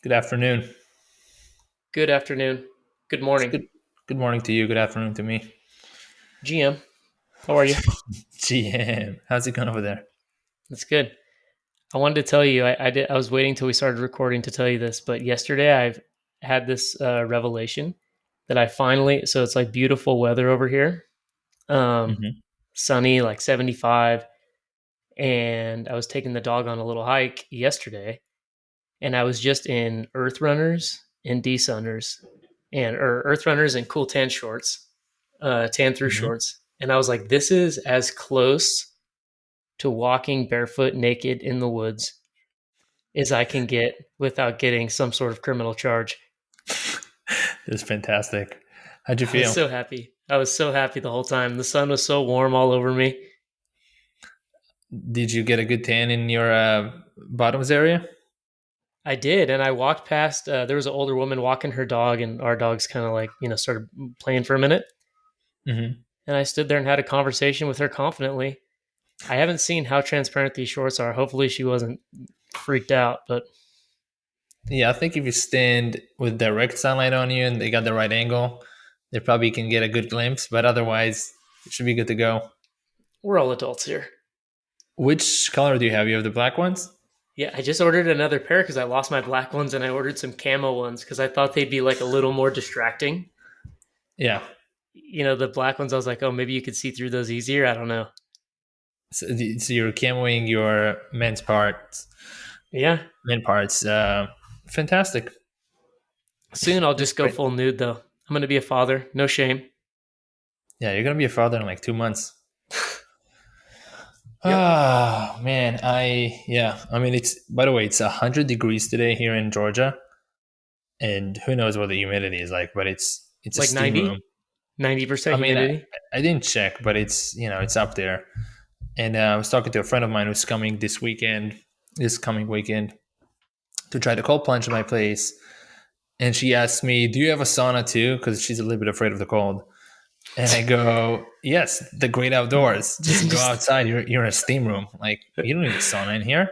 Good afternoon. Good afternoon. Good It's morning. good morning to you. Good afternoon to me. GM, how are you? GM, how's it going over there? That's good. I wanted to tell you, I was waiting till we started recording to tell you this, but yesterday I've had this revelation that I finally, so it's like beautiful weather over here, um, Hmm. sunny, like 75. And I was taking the dog on a little hike yesterday, and I was just in Earth Runners and Desunners or Earth Runners and cool tan shorts, tan through Hmm. shorts. And I was like, this is as close to walking barefoot naked in the woods as I can get without getting some sort of criminal charge. It's fantastic. How'd you I was feel? so happy. I was so happy the whole time. The sun was so warm all over me. Did you get a good tan in your bottoms area? I did, and I walked past. There was an older woman walking her dog, and our dogs kind of like started playing for a minute. Hmm. And I stood there and had a conversation with her confidently. I haven't seen how transparent these shorts are. Hopefully, she wasn't freaked out, but Yeah, I think if you stand with direct sunlight on you and they got the right angle, they probably can get a good glimpse. But otherwise, it should be good to go. we're all adults here. Which color do you have? You have the black ones? Yeah, I just ordered another pair because I lost my black ones and I ordered some camo ones because I thought they'd be like a little more distracting. Yeah. The black ones, I was like, oh, maybe you could see through those easier. I don't know. So you're camoing your Yeah. men parts. Fantastic. Soon I'll That's just go great. full nude though. I'm going to be a father. No shame. Yeah, you're gonna be a father in like 2 months. Yep. Ah, man, I mean, it's by the way, it's 100 degrees today here in Georgia, and who knows what the humidity is like, but it's a Like steam room. 90% I mean, humidity. I didn't check, but it's up there. And I was talking to a friend of mine who's coming this coming weekend, to try to cold plunge at my place, and she asked me, "Do you have a sauna too?" Because she's a little bit afraid of the cold. And I go, yes, the great outdoors. Just go Just outside. You're in a steam room. Like, you don't need a sauna in here.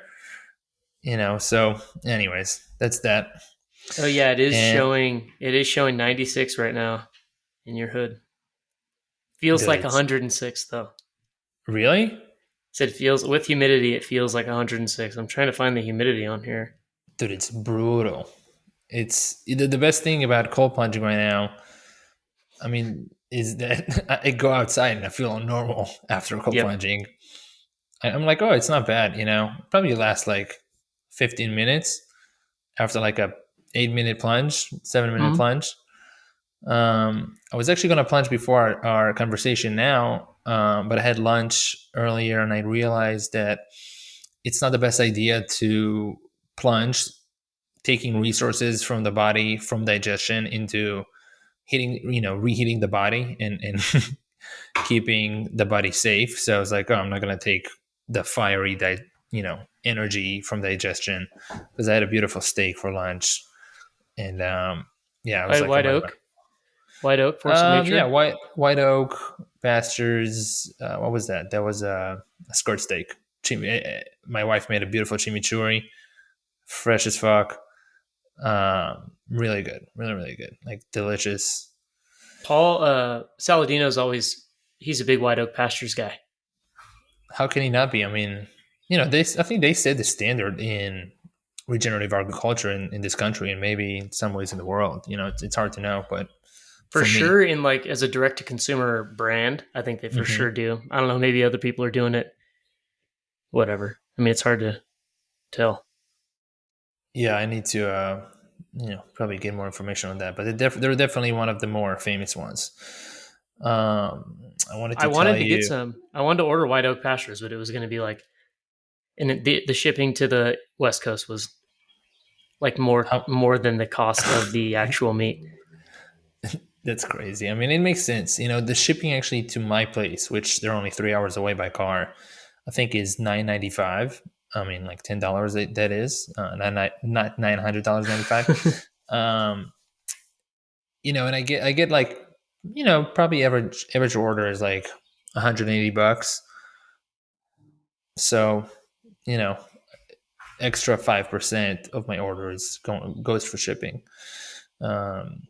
So anyways, that's that. Oh yeah, And it is showing 96 right now in your hood. Feels dude, like it's 106 though. really, Said feels with humidity it feels like 106. I'm trying to find the humidity on here. dude, it's brutal. It's the best thing about cold plunging right now. I mean, is that I go outside and I feel normal after cold Yep. plunging. I'm like, oh, it's not bad. Probably lasts like 15 minutes after like a 8 minute plunge, 7 minute Mhm. plunge. I was actually going to plunge before our conversation now, but I had lunch earlier and I realized that it's not the best idea to plunge, taking resources from the body from digestion into reheating the body and keeping the body safe. So I was like, oh, I'm not going to take the fiery, energy from digestion, because I had a beautiful steak for lunch. And yeah, I was like, I'm White not going to. oak. White oak, force of Yeah, nature. white oak pastures. What was that? That was a skirt steak. My wife made a beautiful chimichurri, fresh as fuck. Really good, really really good, like delicious. Paul Saladino's always he's a big white oak pastures guy. How can he not be? I mean, I think they set the standard in regenerative agriculture in this country and maybe in some ways in the world. It's hard to know, but For for me, sure in like as a direct to consumer brand, I think they for hmm sure do. I don't know, maybe other people are doing it. Whatever. I mean, it's hard to tell. yeah, I need to probably get more information on that. But they're definitely one of the more famous ones. I wanted I to tell wanted to get you. some. I wanted to order white oak pastures, but it was going to be like and the shipping to the west coast was like How more than the cost of the actual meat. That's crazy. I mean, it makes sense. The shipping actually to my place, which they're only 3 hours away by car, I think is $9.95. I mean, like $10. That is not $900.95. Um, and I get like, probably average order is like $180. So, you know, extra 5% of my orders goes for shipping, um,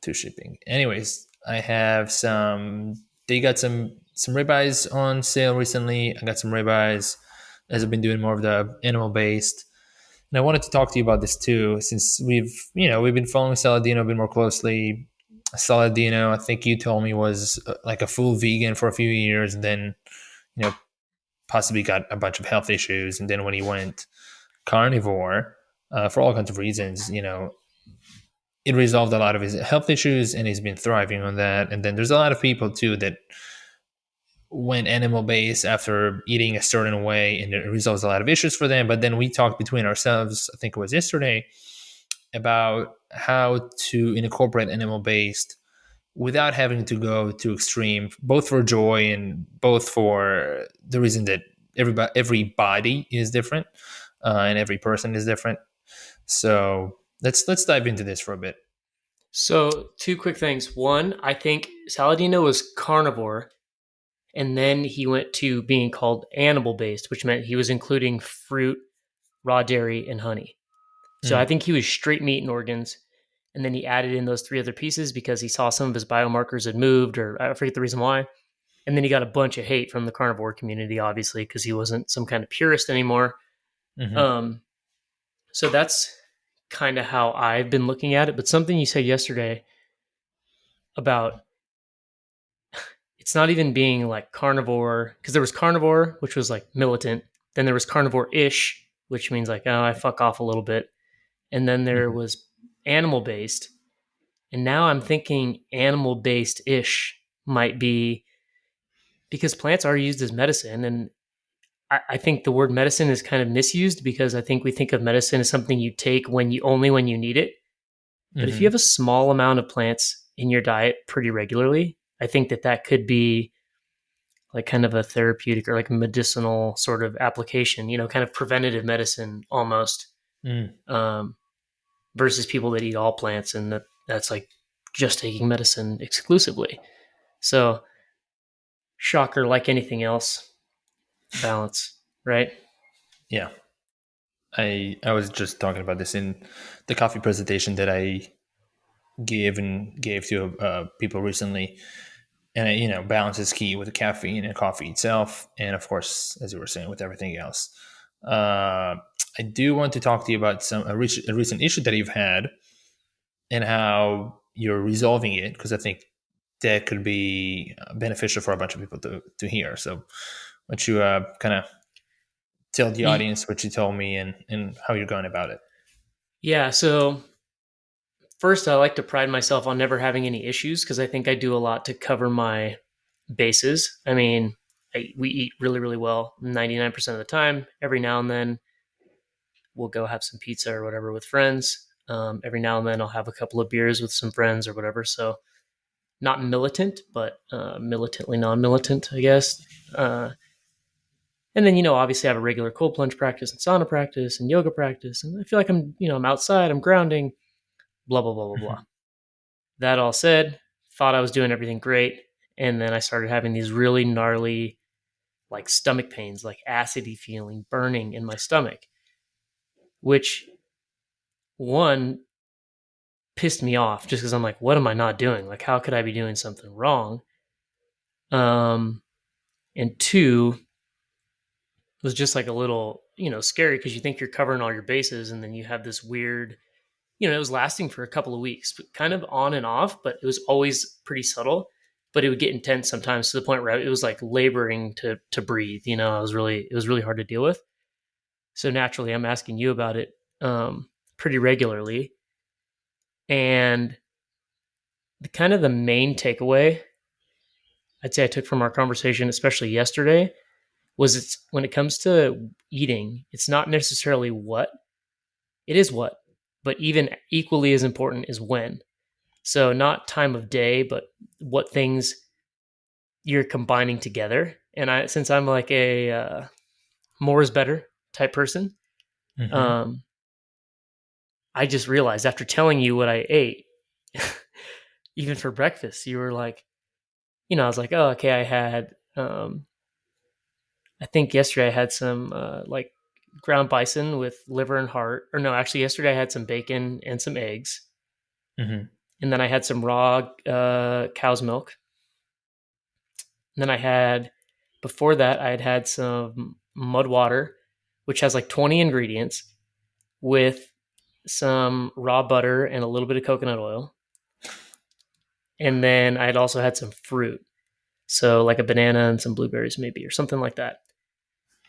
to shipping. Anyways, I have some. They got some ribeyes on sale recently. I got some ribeyes as I've been doing more of the animal based. And I wanted to talk to you about this too, since we've been following Saladino a bit more closely. Saladino, I think you told me, was like a full vegan for a few years, and then you know possibly got a bunch of health issues, and then when he went carnivore, for all kinds of reasons, it resolved a lot of his health issues, and he's been thriving on that. And then there's a lot of people too that went animal based after eating a certain way, and it resolves a lot of issues for them. But then we talked between ourselves, I think it was yesterday, about how to incorporate animal based without having to go too extreme, both for joy and both for the reason that every body is different, and every person is different. So let's dive into this for a bit. So, two quick things. One, I think Saladino was carnivore, and then he went to being called animal based, which meant he was including fruit, raw dairy, and honey. So, I Mm. think he was straight meat and organs. And then he added in those three other pieces because he saw some of his biomarkers had moved, or I forget the reason why. And then he got a bunch of hate from the carnivore community, obviously, because he wasn't some kind of purist anymore. Hmm. Um, so that's kind of how I've been looking at it. But something you said yesterday about it's not even being like carnivore, because there was carnivore, which was like militant. Then there was carnivore-ish, which means like, oh, I fuck off a little bit. And then there Hmm. was animal based. And now I'm thinking animal based ish might be because plants are used as medicine. And I think the word medicine is kind of misused because I think we think of medicine as something you take when you need it. But if you have Hmm. a small amount of plants in your diet pretty regularly, I think that could be like kind of a therapeutic or like medicinal sort of application, kind of preventative medicine almost, Mm. um, versus people that eat all plants and that's like just taking medicine exclusively. So, shocker, like anything else, balance, right? Yeah, I was just talking about this in the coffee presentation that I gave to people recently. And balance is key with the caffeine and coffee itself, and of course, as you were saying, with everything else. uh, I do want to talk to you about a recent issue that you've had and how you're resolving it, because I think that could be beneficial for a bunch of people to hear. So why don't you kind of tell the audience what you told me, and how you're going about it. Yeah. So, first, I like to pride myself on never having any issues because I think I do a lot to cover my bases. I mean, we eat really, really well 99% of the time. Every now and then, we'll go have some pizza or whatever with friends. Every now and then, I'll have a couple of beers with some friends or whatever. So, not militant, but militantly non militant, I guess. And then, obviously, I have a regular cold plunge practice and sauna practice and yoga practice. And I feel like I'm outside, I'm grounding, blah, blah, blah, blah, blah. Mhm. That all said, thought I was doing everything great. And then I started having these really gnarly, like stomach pains, like acidy feeling, burning in my stomach, which one pissed me off just because I'm like, what am I not doing? Like, how could I be doing something wrong? Um, and two was just like a little, scary because you think you're covering all your bases and then you have this weird, it was lasting for a couple of weeks, kind of on and off, but it was always pretty subtle. But it would get intense sometimes to the point where it was like laboring to breathe. It was really hard to deal with. So naturally, I'm asking you about it pretty regularly. And the main takeaway I'd say I took from our conversation, especially yesterday, was it's when it comes to eating, it's not necessarily what, it is what, but even equally as important is when. So not time of day, but what things you're combining together. And since I'm like a more is better type person, Mhm. um, I just realized after telling you what I ate, even for breakfast, you were like, I was like, oh, okay, I think yesterday I had some like ground bison with liver and heart. Or no, actually, yesterday I had some bacon and some eggs, Hmm. and then I had some raw cow's milk. And then I had before that I had some mud water, which has like 20 ingredients, with some raw butter and a little bit of coconut oil. And then I had also had some fruit, so like a banana and some blueberries maybe or something like that.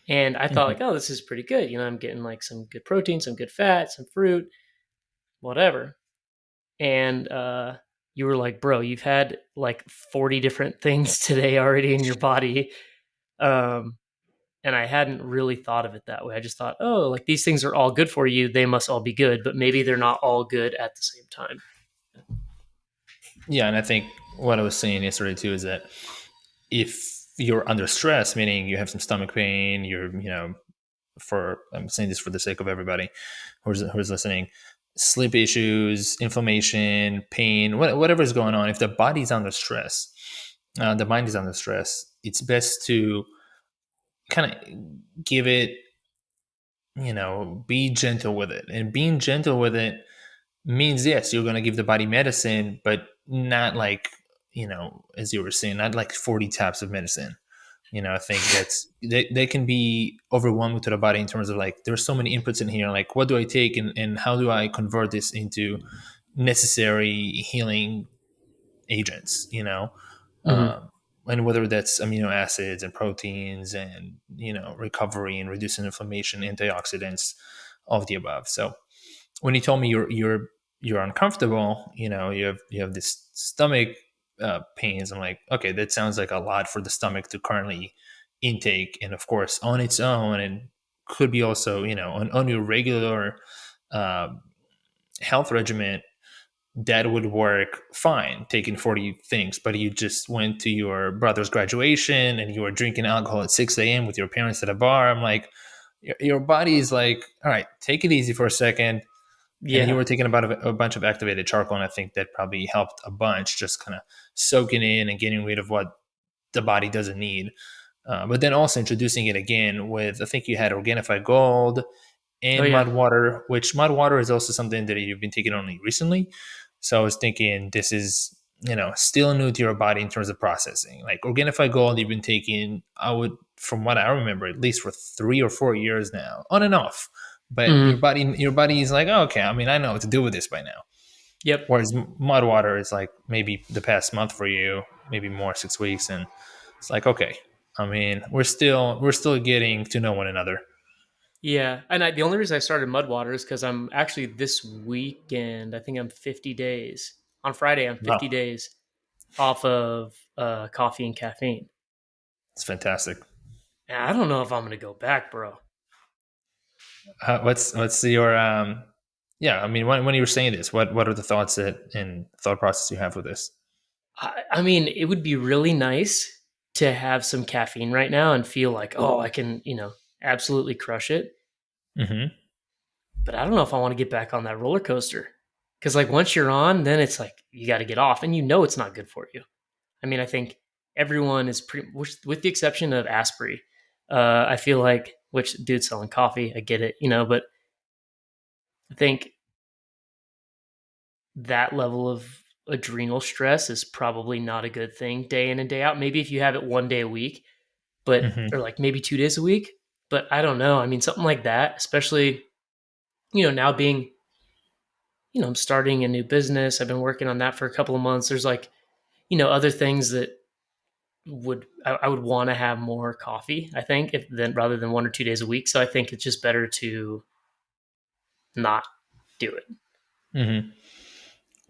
And I thought Hmm. like, oh, this is pretty good. I'm getting like some good protein, some good fat, some fruit, whatever. And you were like, bro, you've had like 40 different things today already in your body. Um, and I hadn't really thought of it that way. I just thought, oh, like these things are all good for you. They must all be good, but maybe they're not all good at the same time. Yeah, and I think what I was saying yesterday too is that if you're under stress, meaning you have some stomach pain, for I'm saying this for the sake of everybody who's listening, sleep issues, inflammation, pain, whatever is going on, if the body's under stress, the mind is under stress, it's best to kind of give it, be gentle with it. And being gentle with it means, yes, you're going to give the body medicine, but not like, as you were saying, not like 40 types of medicine. I think they can be overwhelming to the body in terms of like, there's so many inputs in here. Like, what do I take, and how do I convert this into necessary healing agents, Mm-hmm. um, and whether that's amino acids and proteins and, recovery and reducing inflammation, antioxidants, all of the above. So when you told me you're uncomfortable, you have this stomach pains, I'm like, okay, that sounds like a lot for the stomach to currently intake, and of course on its own, and could be also, on your regular uh, health regimen, that would work fine, taking 40 things. But you just went to your brother's graduation and you were drinking alcohol at 6 a.m. with your parents at a bar. I'm like, your body is like, all right, take it easy for a second. And you Yeah. were taking about a bunch of activated charcoal, and I think that probably helped a bunch, just kind of soaking in and getting rid of what the body doesn't need. But then also introducing it again with, I think you had Organifi Gold Oh and yeah. mud water, which mud water is also something that you've been taking only recently. So I was thinking this is, still new to your body in terms of processing. Like Organifi Gold, you've been taking, I would, from what I remember, at least for 3 or 4 years now, on and off. But your Mm-hmm. body is like, oh, okay, I mean, I know what to do with this by now. Yep. Whereas mud water is like maybe the past month for you, maybe more, 6 weeks, and it's like, okay, I mean, we're still getting to know one another. Yeah, and the only reason I started Mudwater is because I'm actually this weekend. I think I'm 50 days on Friday. I'm 50 Wow, days off of coffee and caffeine. it's fantastic. And I don't know if I'm gonna go back, bro. What's your yeah, I mean, when you were saying this, what are the thoughts and thought process you have with this? I mean, it would be really nice to have some caffeine right now and feel like, oh, I can, absolutely crush it. Hmm. But I don't know if I want to get back on that roller coaster because, like, once you're on, then it's like you got to get off, and it's not good for you. I mean, I think everyone is pretty, with the exception of Asprey. I feel like, which dude's selling coffee, I get it, but I think that level of adrenal stress is probably not a good thing day in and day out. Maybe if you have it one day a week, but or Hmm. like maybe 2 days a week, but I don't know. I mean, something like that, especially now being I'm starting a new business. I've been working on that for a couple of months. There's like other things that I would want to have more coffee. I think if then rather than 1 or 2 days a week. So I think it's just better to not do it. Hmm.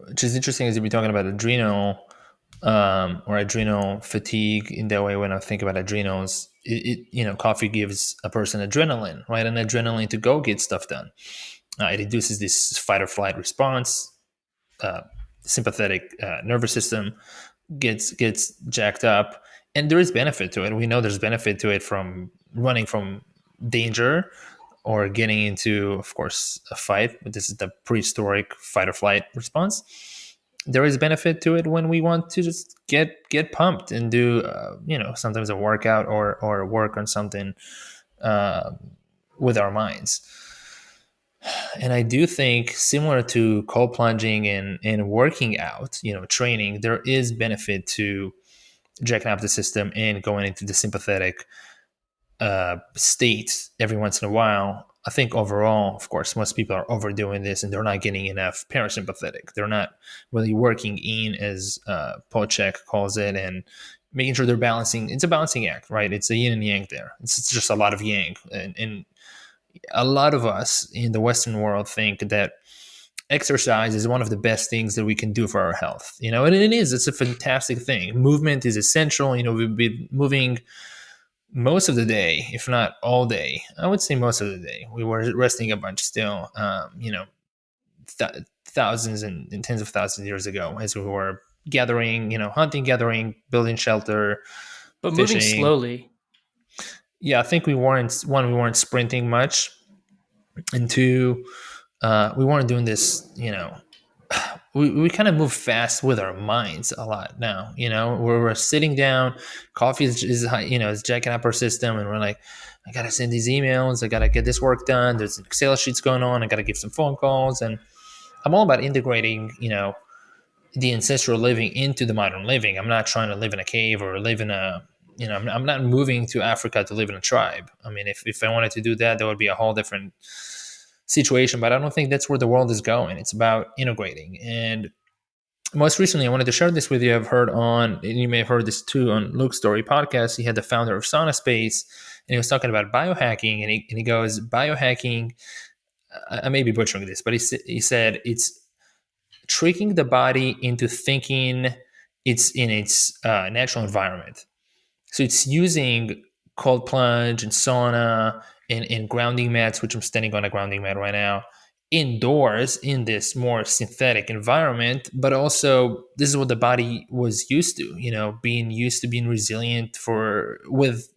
Which is interesting, as you've been talking about adrenal, or adrenal fatigue in that way. When I think about adrenals, coffee gives a person adrenaline, right? And adrenaline to go get stuff done. It induces this fight or flight response. Uh, Sympathetic nervous system gets jacked up, and there is benefit to it. We know there's benefit to it from running from danger or getting into, of course, a fight. But this is the prehistoric fight or flight response. There is benefit to it when we want to just get pumped and do sometimes a workout or work on something, uh, with our minds. And I do think, similar to cold plunging and working out, training, there is benefit to jacking up the system and going into the sympathetic state every once in a while. I think overall, of course, most people are overdoing this and they're not getting enough parasympathetic. They're not really working in, as Pochek calls it, and making sure they're balancing. It's a balancing act, right? It's a yin and yang there. It's just a lot of yang. And a lot of us in the Western world think that exercise is one of the best things that we can do for our health. And it is. It's a fantastic thing. Movement is essential. We've been moving most of the day, if not all day. I would say most of the day. We were resting a bunch still, thousands and tens of thousands of years ago, as we were gathering, hunting, gathering, building shelter, But moving fishing. slowly. Yeah, I think we weren't sprinting much, and two, we weren't doing this, we kind of move fast with our minds a lot now, where we're sitting down, coffee is jacking up our system, and we're like, I gotta send these emails, I gotta get this work done, there's Excel sheets going on, I gotta give some phone calls. And I'm all about integrating, the ancestral living into the modern living. I'm not trying to live in a cave or live in a, I'm not moving to Africa to live in a tribe. I mean, if I wanted to do that, that would be a whole different situation, but I don't think that's where the world is going. It's about integrating. And most recently, I wanted to share this with you. I've heard on, and you may have heard this too, on Luke's Story podcast. He had the founder of Sauna Space, and he was talking about biohacking. And he goes, biohacking, I may be butchering this, but he said it's tricking the body into thinking it's in its natural environment. So it's using cold plunge and sauna and grounding mats, which I'm standing on a grounding mat right now, indoors in this more synthetic environment. But also, this is what the body was used to, being used to being resilient with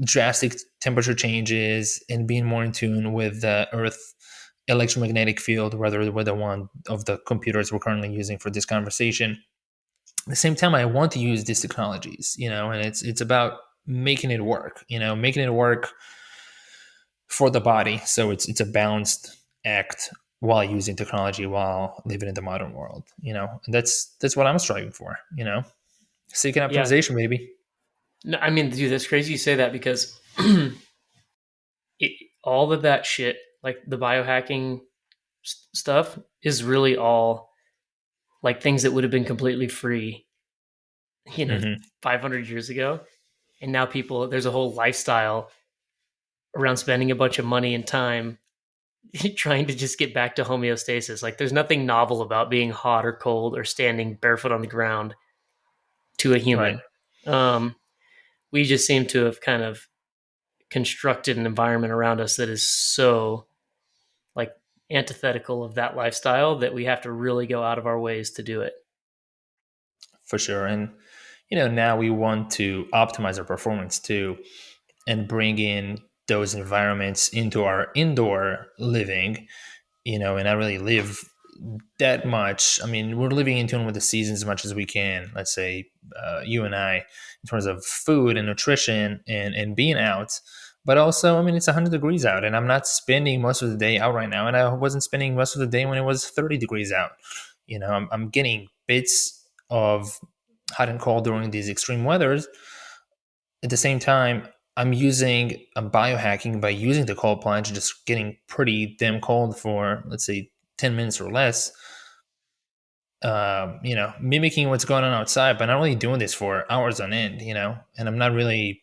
drastic temperature changes and being more in tune with the Earth electromagnetic field, rather than the one of the computers we're currently using for this conversation. At the same time, I want to use these technologies, and it's about making it work, making it work for the body. So it's a balanced act while using technology, while living in the modern world, and that's what I'm striving for, seeking Yeah. optimization, baby. No, I mean, dude, that's crazy you say that because all of that shit, like the biohacking stuff, is really all like things that would have been completely free, Mm-hmm. 500 years ago. And now there's a whole lifestyle around spending a bunch of money and time trying to just get back to homeostasis. Like there's nothing novel about being hot or cold or standing barefoot on the ground to a Right. human. We just seem to have kind of constructed an environment around us that is so like antithetical of that lifestyle that we have to really go out of our ways to do it. For sure. And, now we want to optimize our performance too, and bring in those environments into our indoor living, and not really live that much. I mean, we're living in tune with the seasons as much as we can. Let's say you and I, in terms of food and nutrition and being out. But also, I mean, it's 100 degrees out, and I'm not spending most of the day out right now. And I wasn't spending most of the day when it was 30 degrees out. I'm getting bits of hot and cold during these extreme weathers. At the same time, I'm biohacking by using the cold plunge, just getting pretty damn cold for, let's say, 10 minutes or less, mimicking what's going on outside, but not really doing this for hours on end, and I'm not really,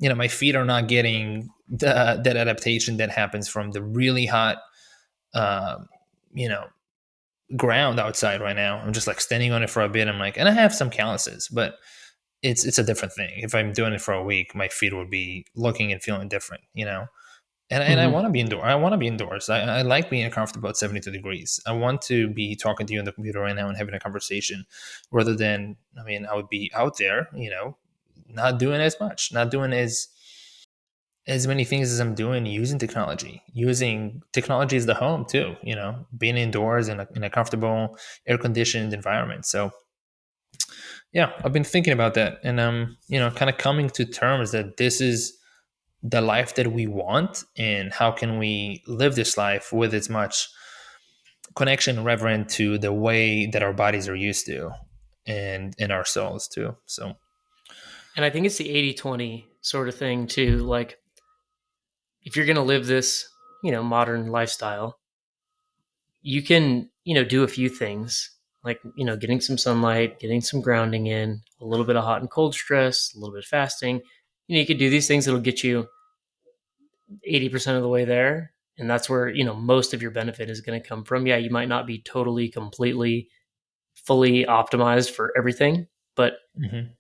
my feet are not getting that adaptation that happens from the really hot, uh, you know, ground outside right now. I'm just like standing on it for a bit. I'm like, and I have some calluses, but it's a different thing. If I'm doing it for a week, my feet would be looking and feeling different, And I Mm-hmm. want to be indoors. I want to be indoors. I like being comfortable at 72 degrees. I want to be talking to you on the computer right now and having a conversation, rather than, I mean, I would be out there, not doing as much, not doing as many things as I'm doing, using technology. Using technology as the home too, being indoors in a comfortable, air conditioned environment. So yeah, I've been thinking about that, and kind of coming to terms that this is the life that we want, and how can we live this life with as much connection reverent to the way that our bodies are used to, and in our souls too. So And I think it's the 80-20 sort of thing too. Like, if you're going to live this, modern lifestyle, you can, do a few things like, getting some sunlight, getting some grounding in, a little bit of hot and cold stress, a little bit of fasting. You could do these things that'll get you 80% of the way there. And that's where, most of your benefit is going to come from. Yeah, you might not be totally, completely, fully optimized for everything, but mhm.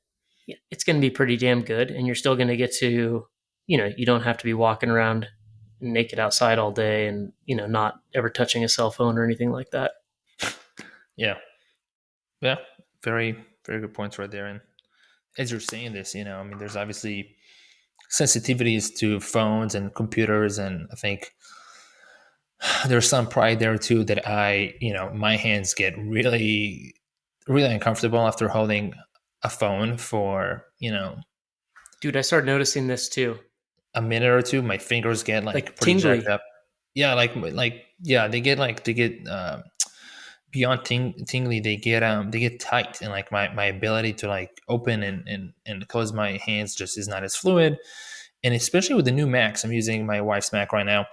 it's going to be pretty damn good. And you're still going to get to, you don't have to be walking around naked outside all day and, not ever touching a cell phone or anything like that. Yeah, yeah, very very good points right there. And as you're saying this, I mean, there's obviously sensitivities to phones and computers, and I think there's some pride there too that my hands get really really uncomfortable after holding a phone for Dude, I started noticing this too. a minute or two. My fingers get like Like pretty jacked tingly. up. Yeah, like yeah, they get beyond tingly. They get tight, and like my ability to like open and close my hands just is not as fluid. And especially with the new Macs, I'm using my wife's Mac right now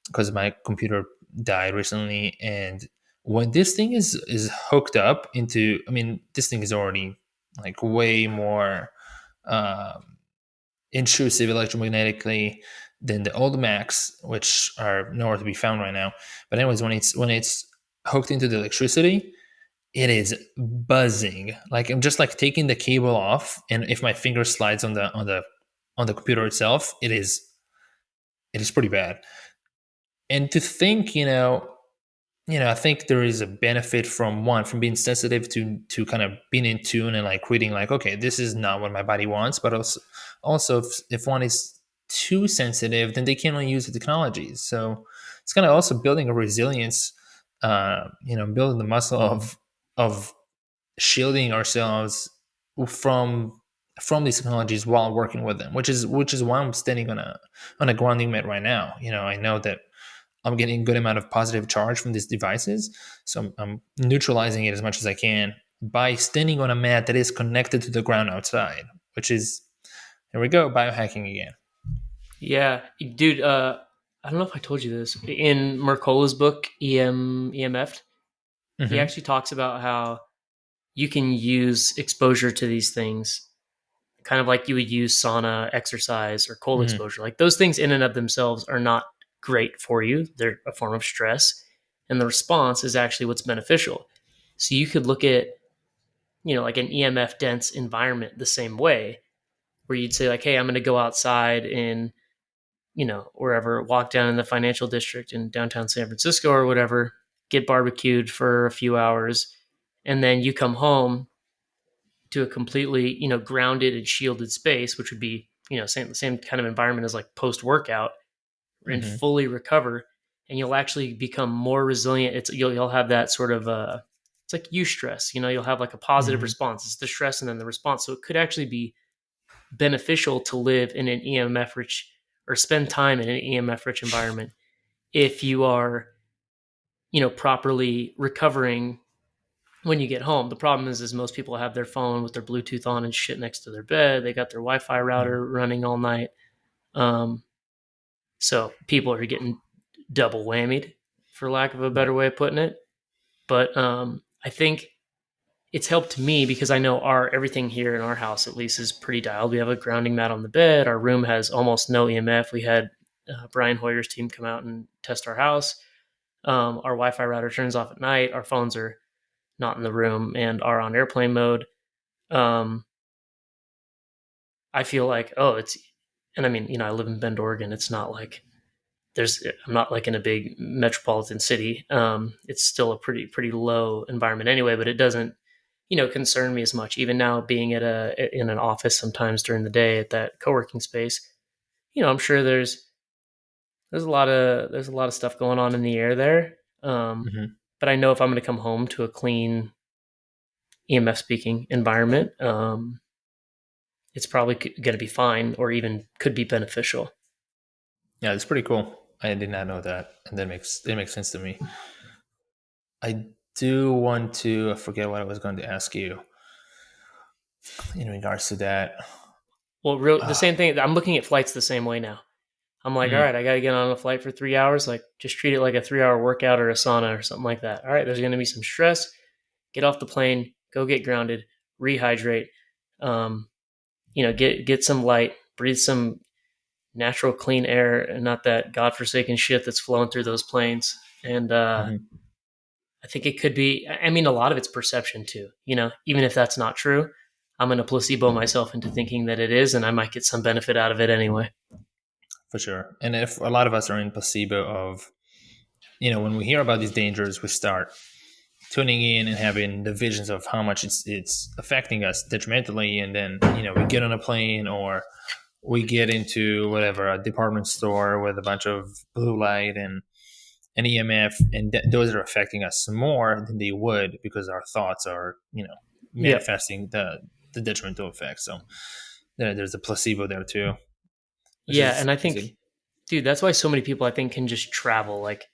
because my computer died recently. And when this thing is hooked up into, I mean, this thing is already like way more intrusive electromagnetically than the old Macs, which are nowhere to be found right now. But anyways, when it's hooked into the electricity, it is buzzing. Like I'm just like taking the cable off, and if my finger slides on the computer itself, it is pretty bad. And to think, I think there is a benefit from being sensitive to kind of being in tune and like reading like, okay, this is not what my body wants. But also if one is too sensitive, then they can't really use the technologies. So it's kind of also building a resilience, building the muscle of shielding ourselves from from these technologies while working with them, which is why I'm standing on a grounding mat right now. I know that I'm getting a good amount of positive charge from these devices. So I'm neutralizing it as much as I can by standing on a mat that is connected to the ground outside, which is, here we go, biohacking again. Yeah, dude. I don't know if I told you this. In Mercola's book, EMF, he Mm-hmm. actually talks about how you can use exposure to these things kind of like you would use sauna, exercise, or cold Mm-hmm. exposure. Like those things in and of themselves are not great for you. They're a form of stress. And the response is actually what's beneficial. So you could look at, like an EMF dense environment the same way, where you'd say, like, hey, I'm going to go outside in, wherever, walk down in the financial district in downtown San Francisco or whatever, get barbecued for a few hours. And then you come home to a completely, grounded and shielded space, which would be, the same kind of environment as like post workout, and Mm-hmm. fully recover, and you'll actually become more resilient. You'll have that sort of it's like eustress. You'll have like a positive Mm-hmm. response. It's the stress and then the response. So it could actually be beneficial to live in an EMF rich or spend time in an EMF rich environment if you are, properly recovering when you get home. The problem is most people have their phone with their Bluetooth on and shit next to their bed. They got their Wi-Fi router running all night. Um, so people are getting double whammied, for lack of a better Right. way of putting it. But I think it's helped me because I know our everything here in our house at least is pretty dialed. We have a grounding mat on the bed. Our room has almost no EMF. We had Brian Hoyer's team come out and test our house. Our Wi-Fi router turns off at night. Our phones are not in the room and are on airplane mode. Um, I feel like, and I mean, I live in Bend, Oregon. It's not like I'm not like in a big metropolitan city. It's still a pretty low environment anyway, but it doesn't, concern me as much. Even now, being in an office sometimes during the day at that co-working space, I'm sure there's a lot of stuff going on in the air there. Mm-hmm. But I know if I'm going to come home to a clean EMF speaking environment, it's probably going to be fine or even could be beneficial. Yeah, it's pretty cool. I did not know that, and that makes sense to me. I do want to. I forget what I was going to ask you in regards to that. Well, the Uh, same thing. I'm looking at flights the same way now. I'm like, all mm, right, I got to get on a flight for 3 hours. Like, just treat it like a 3 hour workout or a sauna or something like that. All right, there's going to be some stress. Get off the plane, go get grounded, rehydrate. Um, get some light, breathe some natural clean air, and not that godforsaken shit that's flowing through those planes. And mhm, I think it could be. I mean, a lot of it's perception too. Even if that's not true, I'm going to placebo myself into thinking that it is, and I might get some benefit out of it anyway. for sure. And if a lot of us are in placebo of, when we hear about these dangers, we start tuning in and having the visions of how much it's affecting us detrimentally, and then we get on a plane or we get into whatever a department store with a bunch of blue light and EMF, and those are affecting us more than they would because our thoughts are Yep. manifesting the detrimental effects. So there's a placebo there too, which Yeah, is and I think, crazy. dude, that's why so many people I think can just travel like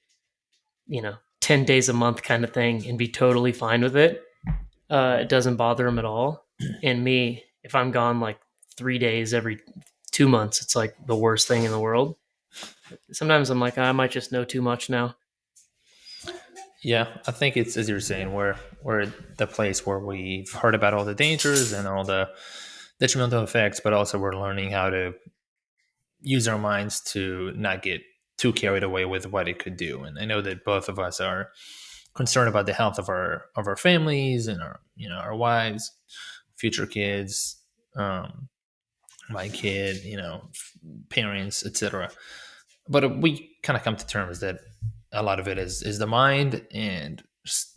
10 days a month kind of thing and be totally fine with it. It doesn't bother them at all. And me, if I'm gone like 3 days every 2 months, it's like the worst thing in the world. Sometimes I'm like, I might just know too much now. Yeah, I think it's as you're saying, we're the place where we've heard about all the dangers and all the detrimental effects, but also we're learning how to use our minds to not get too carried away with what it could do. And I know that both of us are concerned about the health of our families and our our wives, future kids, um, my kid, parents, etc. But we kind of come to terms that a lot of it is the mind and just,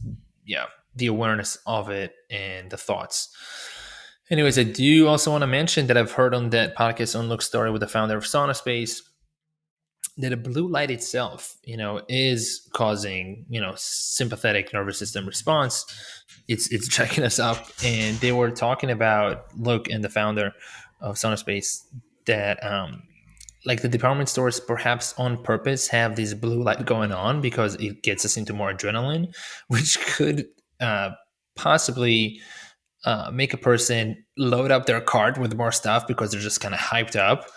yeah, the awareness of it and the thoughts. Anyways, I do also want to mention that I've heard on that podcast on Look Story with the founder of Sauna Space that a blue light itself, is causing, sympathetic nervous system response. It's checking us up, and they were talking about Look and the founder of Sauna Space that like the department stores perhaps on purpose have this blue light going on because it gets us into more adrenaline, which could possibly make a person load up their cart with more stuff because they're just kind of hyped up,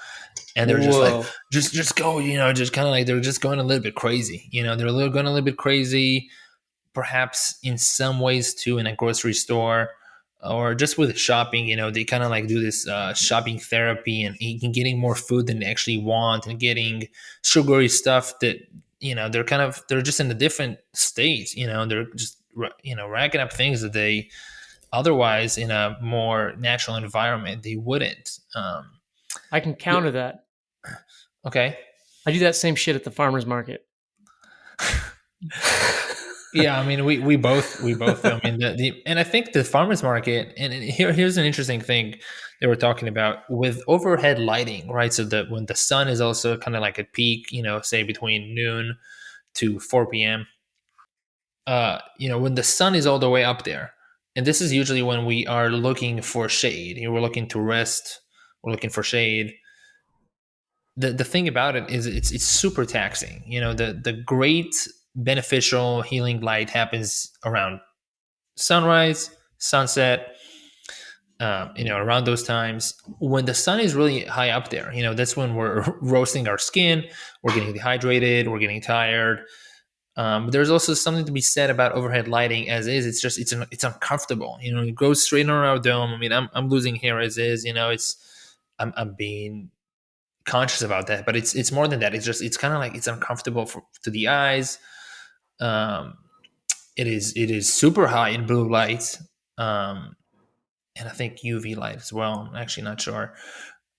and they're just like, Whoa. just go, just kind of like they're just going a little bit crazy. They're going a little bit crazy, perhaps in some ways too, in a grocery store or just with shopping. They kind of like do this shopping therapy and eating, getting more food than they actually want, and getting sugary stuff that they're just in a different state. They're just racking up things that they otherwise in a more natural environment they wouldn't. I can Yeah. counter that. Okay. I do that same shit at the farmer's market. Yeah, I mean, we both do. I mean, and I think the farmers market, and here's an interesting thing they were talking about with overhead lighting, right? So that when the sun is also kind of like at peak, say between noon to 4 p.m., when the sun is all the way up there, and this is usually when we are looking for shade, we're looking to rest, we're looking for shade. The thing about it is it's super taxing. The great beneficial healing light happens around sunrise, sunset, around those times when the sun is really high up there. That's when we're roasting our skin, we're getting dehydrated, we're getting tired. But there's also something to be said about overhead lighting as is. It's just it's uncomfortable. It goes straight on our dome. I mean, I'm losing hair as is. I'm being conscious about that, but it's more than that. It's kind of like it's uncomfortable to the eyes. Um, it is super high in blue light, and I think UV light as well. I'm actually not sure,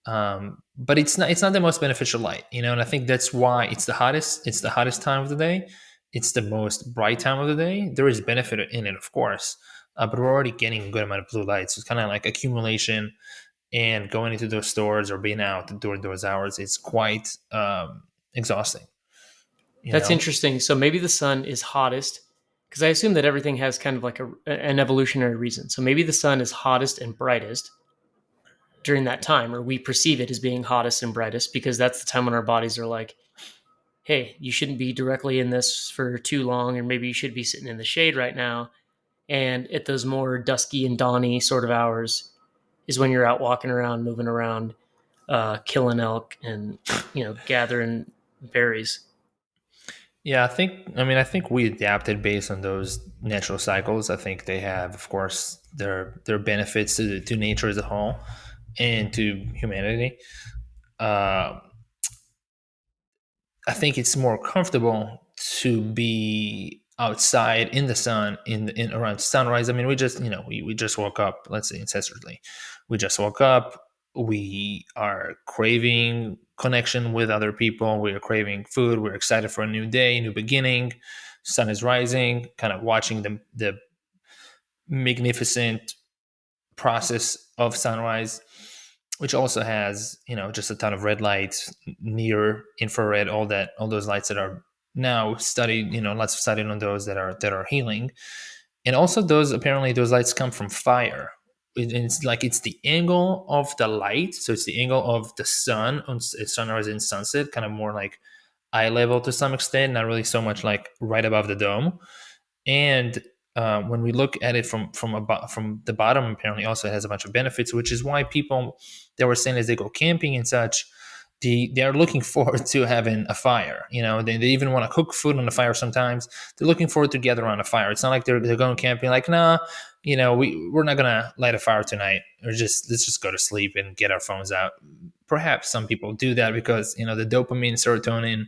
but it's not the most beneficial light, and I think that's why it's the hottest. It's the hottest time of the day. It's the most bright time of the day. There is benefit in it, of course, but we're already getting a good amount of blue light. So it's kind of like accumulation, and going into those stores or being out during those hours is quite exhausting. You That's know, interesting. So maybe the sun is hottest because I assume that everything has kind of like an evolutionary reason. So maybe the sun is hottest and brightest, during that time, or we perceive it as being hottest and brightest because that's the time when our bodies are like, hey, you shouldn't be directly in this for too long, or maybe you should be sitting in the shade right now. And at those more dusky and dawny sort of hours is when you're out walking around, moving around, killing elk and, gathering berries. Yeah, I think we adapted based on those natural cycles. I think they have, of course, their benefits to nature as a whole and to humanity. Uh, I think it's more comfortable to be outside in the sun in around sunrise. I mean, we just woke up. Let's say ancestrally, we just woke up. We are craving connection with other people. We are craving food. We're excited for a new day, new beginning. Sun is rising. Kind of watching the magnificent process of sunrise, which also has just a ton of red lights, near infrared, all those lights that are now studied. Lots of studied on those that are healing, and also those lights come from fire. It's like it's the angle of the light, so it's the angle of the sun on sunrise and sunset, kind of more like eye level to some extent, not really so much like right above the dome. And when we look at it from the bottom, apparently also has a bunch of benefits, which is why people they were saying as they go camping and such, they are looking forward to having a fire. They even want to cook food on the fire sometimes. They're looking forward to gather around a fire. It's not like they're going camping like, nah, we're not gonna light a fire tonight, or just let's just go to sleep and get our phones out. Perhaps some people do that because the dopamine, serotonin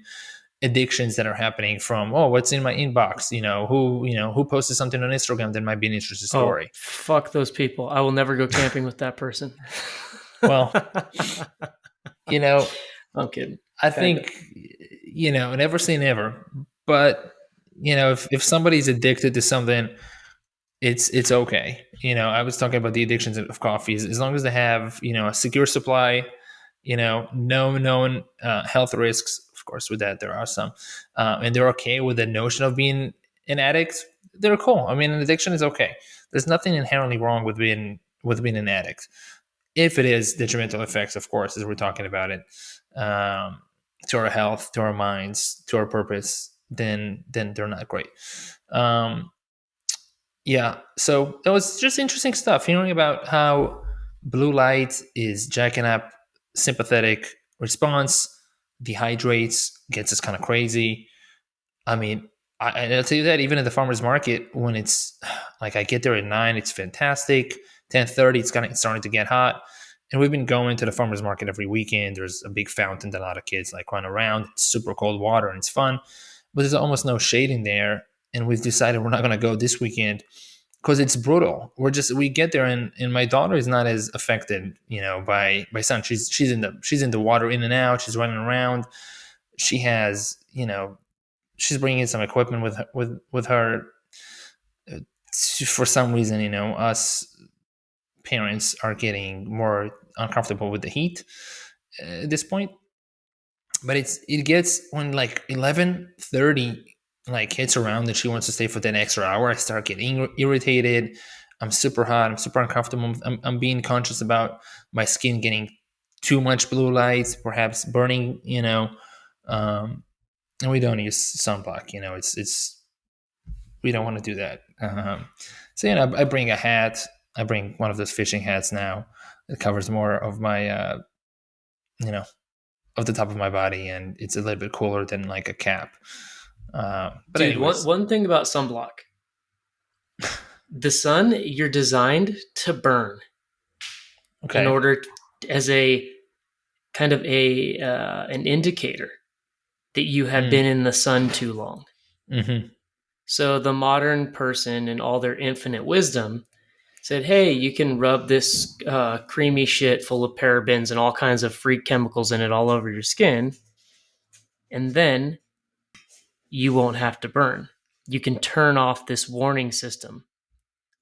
addictions that are happening from, what's in my inbox, who posted something on Instagram that might be an interesting Oh, story. fuck those people. I will never go camping with that person. Well, you know I'm kidding. I Kind of. think never say never, but if somebody's addicted to something, it's okay. I was talking about the addictions of coffee. As long as they have a secure supply, no known health risks. Of course, with that there are some, and they're okay with the notion of being an addict. They're cool. I mean, an addiction is okay. There's nothing inherently wrong with being an addict. If it is detrimental effects, of course, as we're talking about it, to our health, to our minds, to our purpose, then they're not great. Um, yeah, so that was just interesting stuff. Hearing about how blue light is jacking up sympathetic response, dehydrates, gets us kind of crazy. I mean, I'll tell you that even at the farmers market, when it's like I get there at 9, it's fantastic. 10:30, it's starting to get hot, and we've been going to the farmers market every weekend. There's a big fountain that a lot of kids like run around. It's super cold water and it's fun, but there's almost no shade in there. And we've decided we're not going to go this weekend because it's brutal. We get there, and my daughter is not as affected, by sun. She's in the water in and out. She's running around. She has she's bringing some equipment with her. For some reason, us parents are getting more uncomfortable with the heat at this point. But it gets when like 11:30 like hits around and she wants to stay for that extra hour. I start getting irritated. I'm super hot. I'm super uncomfortable. I'm being conscious about my skin getting too much blue light, perhaps burning. Um, and we don't use sunblock. It's we don't want to do that. So I bring a hat. I bring one of those fishing hats now. It covers more of my you know of the top of my body, and it's a little bit cooler than like a cap. But Dude, one, anyways, one thing about sunblock, the sun, you're designed to burn in okay. order as a kind of an indicator that you have Mm, been in the sun too long. hmm. So the modern person, in all their infinite wisdom, said, "Hey, you can rub this creamy shit full of parabens and all kinds of freak chemicals in it all over your skin, and then you won't have to burn. You can turn off this warning system."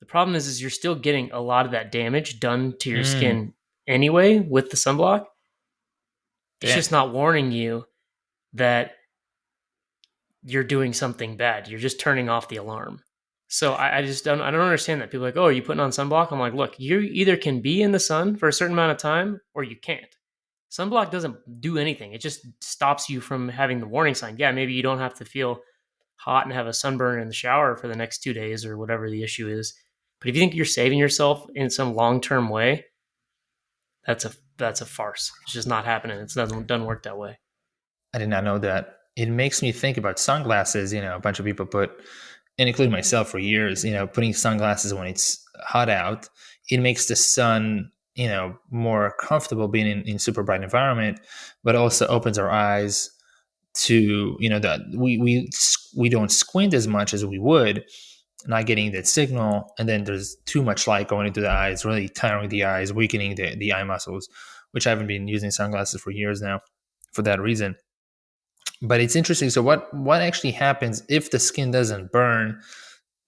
The problem is you're still getting a lot of that damage done to your Mm, skin anyway with the sunblock. It's damn. just not warning you that you're doing something bad. You're just turning off the alarm. So I just don't understand that. People are like, oh, are you putting on sunblock? I'm like, look, you either can be in the sun for a certain amount of time or you can't. Sunblock doesn't do anything. It just stops you from having the warning sign. Yeah, maybe you don't have to feel hot and have a sunburn in the shower for the next 2 days or whatever the issue is. But if you think you're saving yourself in some long term way, that's a farce. It's just not happening. It doesn't work that way. I did not know that. It makes me think about sunglasses. A bunch of people put, and including myself for years, putting sunglasses when it's hot out. It makes the sun, more comfortable being in super bright environment, but also opens our eyes to, that we don't squint as much as we would, not getting that signal. And then there's too much light going into the eyes, really tiring the eyes, weakening the eye muscles, which I haven't been using sunglasses for years now for that reason. But it's interesting. So what actually happens if the skin doesn't burn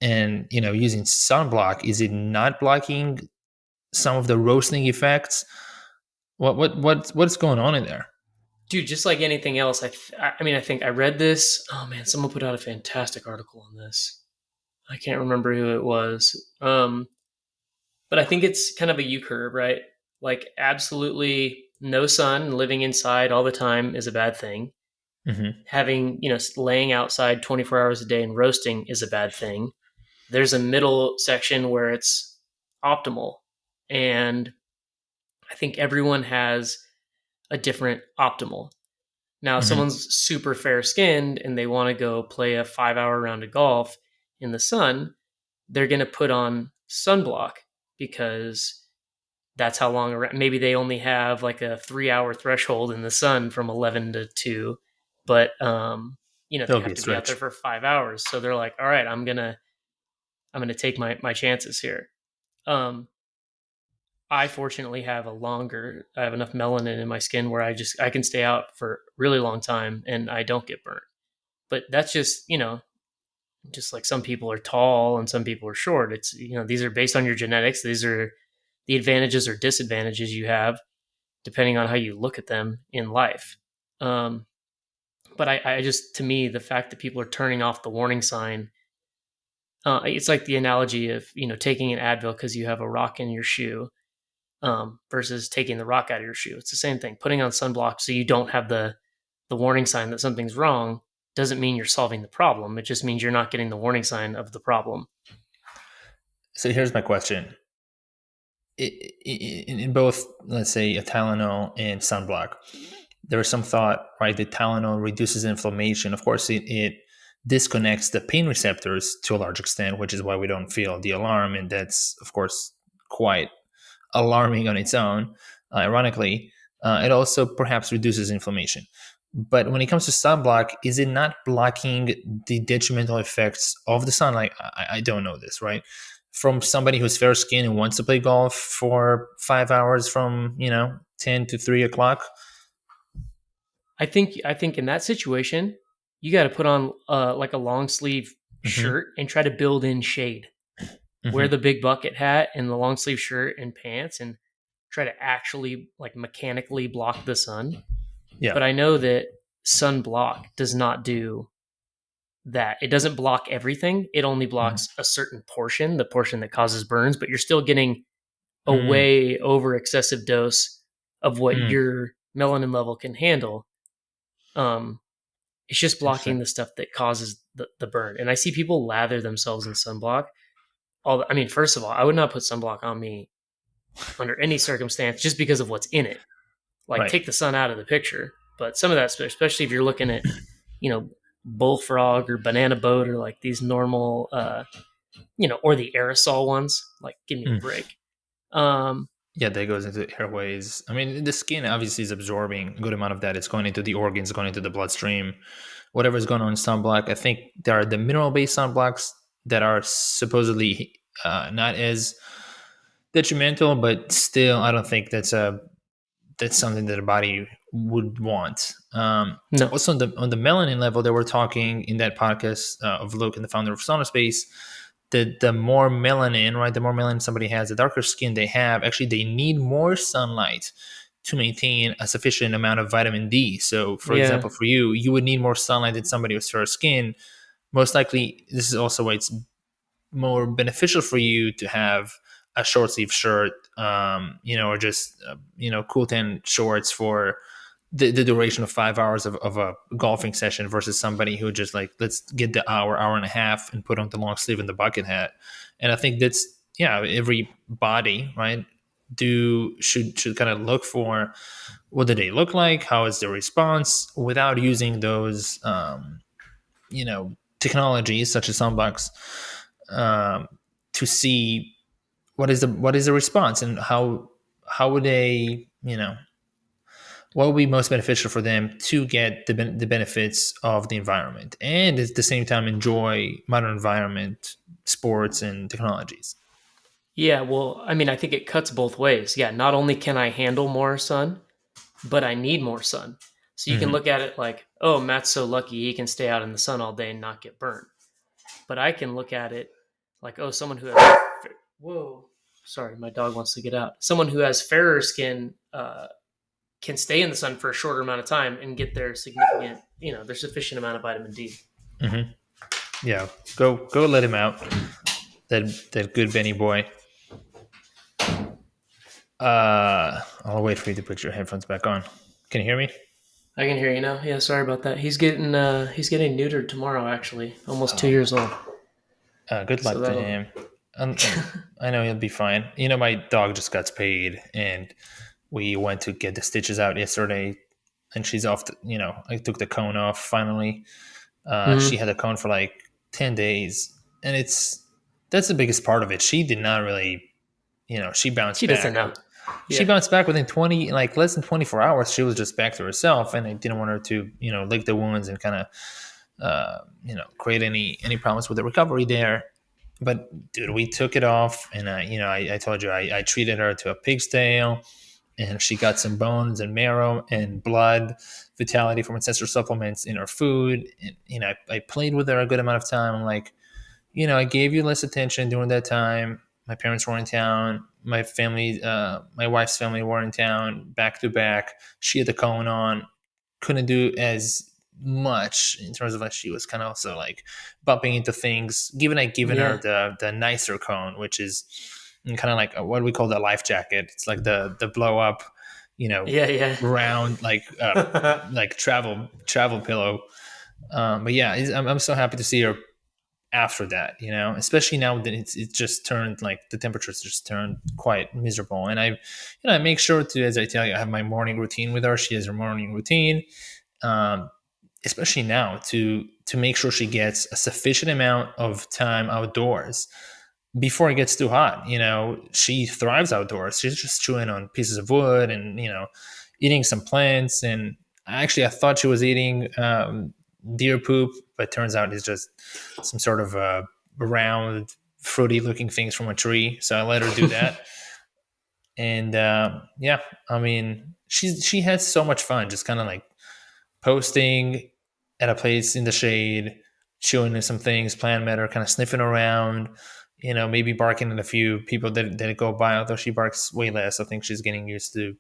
and using sunblock? Is it not blocking some of the roasting effects? What's going on in there? Dude, just like anything else, I mean, I think I read this. Oh man, someone put out a fantastic article on this. I can't remember who it was. But I think it's kind of a U curve, right? Like absolutely no sun, living inside all the time is a bad thing. Mm-hmm. Having, laying outside 24 hours a day and roasting is a bad thing. There's a middle section where it's optimal. And I think everyone has a different optimal. Now, if Mm-hmm. someone's super fair skinned and they want to go play a 5 hour round of golf in the sun, they're going to put on sunblock because that's how long around. Maybe they only have like a 3 hour threshold in the sun from 11 to 2, but That they would be have a to be out there stretch. for 5 hours. So they're like, all right, I'm gonna take my chances here. Um, I fortunately have I have enough melanin in my skin where I can stay out for a really long time and I don't get burnt. But that's just, just like some people are tall and some people are short. It's, these are based on your genetics. These are the advantages or disadvantages you have depending on how you look at them in life. Um, but I just, to me, the fact that people are turning off the warning sign, it's like the analogy of, taking an Advil because you have a rock in your shoe, versus taking the rock out of your shoe. It's the same thing. Putting on sunblock so you don't have the warning sign that something's wrong doesn't mean you're solving the problem. It just means you're not getting the warning sign of the problem. So here's my question: in both, let's say, a Tylenol and sunblock, there is some thought, right, that Tylenol reduces inflammation. Of course, it disconnects the pain receptors to a large extent, which is why we don't feel the alarm, and that's of course quite alarming on its own. Ironically, it also perhaps reduces inflammation. But when it comes to sunblock, is it not blocking the detrimental effects of the sun? Like, I don't know this, right? From somebody who's fair skinned and wants to play golf for 5 hours from 10 to 3 o'clock. I think in that situation, you got to put on like a long sleeve Mm-hmm. shirt and try to build in shade. Wear Mm-hmm. the big bucket hat and the long sleeve shirt and pants and try to actually like mechanically block the sun. Yeah. But I know that sunblock does not do that. It doesn't block everything. It only Mm-hmm. blocks a certain portion, the portion that causes burns, but you're still getting a Mm-hmm. way over excessive dose of what Mm-hmm. your melanin level can handle. Um, it's just blocking Interesting. the stuff that causes the burn. And I see people lather themselves in sunblock. I mean, first of all, I would not put sunblock on me under any circumstance just because of what's in it. Like, Right. take the sun out of the picture. But some of that, especially if you're looking at, you know, bullfrog or banana boat or like these normal, or the aerosol ones, like, give me a Mm. break. Um, Yeah, that goes into airways. I mean, the skin obviously is absorbing a good amount of that. It's going into the organs, going into the bloodstream. Whatever's going on in sunblock, I think there are the mineral-based sunblocks that are supposedly not as detrimental, but still, I don't think that's something that the body would want. no, Also, on the melanin level, they were talking in that podcast of Luke and the founder of Sauna Space, that the more melanin, right, the more melanin somebody has, the darker skin they have, actually they need more sunlight to maintain a sufficient amount of vitamin D. So, for yeah, example, for you would need more sunlight than somebody with fair skin. Most likely, this is also why it's more beneficial for you to have a short sleeve shirt, or just cool tan shorts for the duration of 5 hours of a golfing session versus somebody who just like, let's get the hour and a half and put on the long sleeve and the bucket hat. And I think that's, yeah, every body, right, should kind of look for what do they look like, how is the response, without using those technologies such as sunblocks, um, to see what is the response, and how would they, what would be most beneficial for them to get the benefits of the environment and at the same time enjoy modern environment, sports, and technologies. Yeah, well, I mean, I think it cuts both ways. Yeah, not only can I handle more sun, but I need more sun. So you can Hmm. look at it like, oh, Matt's so lucky he can stay out in the sun all day and not get burnt. But I can look at it like, oh, someone who has whoa, sorry, my dog wants to get out. Someone who has fairer skin can stay in the sun for a shorter amount of time and get their significant, their sufficient amount of vitamin D. Hmm. Yeah, go let him out. That good Benny boy. I'll wait for you to put your headphones back on. Can you hear me? I can hear you now. Yeah, sorry about that. He's getting neutered tomorrow. Actually, almost two Oh, years old. good So luck to that'll. him. And I know he'll be fine. My dog just got spayed, and we went to get the stitches out yesterday, and she's off. I took the cone off finally. She Mhm. had a cone for like 10 days, and that's the biggest part of it. She did not really, she bounced She doesn't back. know. She Yeah. bounced back within 20, like less than 24 hours. She was just back to herself, and I didn't want her to, lick the wounds and kind of, create any problems with the recovery there. But dude, we took it off, and I told you I treated her to a pig's tail, and she got some bones and marrow and blood vitality from ancestral supplements in her food. And I played with her a good amount of time. I'm like, I gave you less attention during that time. My parents were in town. My family, my wife's family were in town back to back. She had the cone on, couldn't do as much in terms of like she was kind of also like bumping into things. Given her Yeah. the nicer cone, which is kind of like what we call the life jacket. It's like the blow up, you know, Yeah. Yeah. round like travel pillow. But yeah, I'm so happy to see her after that, especially now that it's just turned, like the temperatures just turned quite miserable. And I make sure to, as I tell you, I have my morning routine with her. She has her morning routine, um, especially now, to make sure she gets a sufficient amount of time outdoors before it gets too hot. She thrives outdoors. She's just chewing on pieces of wood and eating some plants. And actually, I thought she was eating deer poop, but turns out it's just some sort of round, fruity looking things from a tree. So I let her do that. And yeah, I mean, she had so much fun, just kind of like posting at a place in the shade, chewing some things, plant matter, kind of sniffing around, maybe barking at a few people that go by, although she barks way less. I think she's getting used to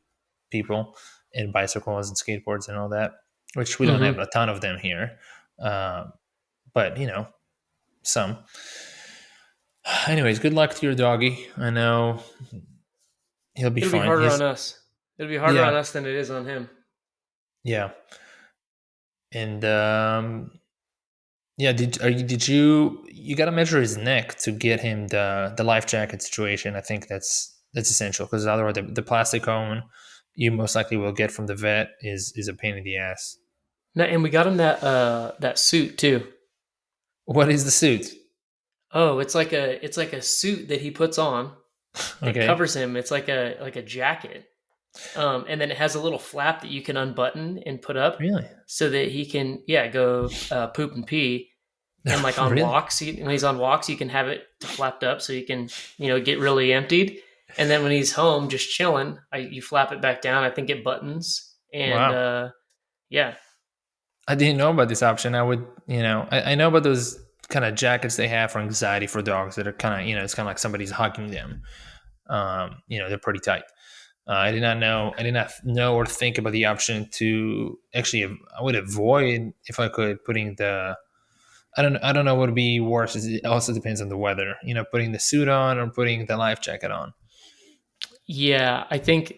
people and bicycles and skateboards and all that, which we don't have hmm a ton of them here. Um, but, some. Anyways, good luck to your doggy. I know he'll be It'll be fine. harder on us. It'll be harder on Yeah, us than it is on him. yeah. And yeah, did you got to measure his neck to get him the life jacket situation? I think that's essential, because otherwise the plastic cone you most likely will get from the vet is a pain in the ass. No, and we got him that suit too. What is the suit? Oh, it's like a suit that he puts on. It Okay, covers him. It's like a jacket. And then it has a little flap that you can unbutton and put up really, so that he can, yeah, go poop and pee. And like on really? walks, when he's on walks, you can have it flapped up so you can, get really emptied. And then when he's home, just chilling, you flap it back down. I think it buttons, and Wow, yeah, I didn't know about this option. I would, I know about those kind of jackets they have for anxiety for dogs that are kind of, it's kind of like somebody's hugging them. They're pretty tight. I did not know. I did not know or think about the option to actually. I would avoid, if I could, putting I don't know what would be worse. It also depends on the weather. Putting the suit on or putting the life jacket on. Yeah, I think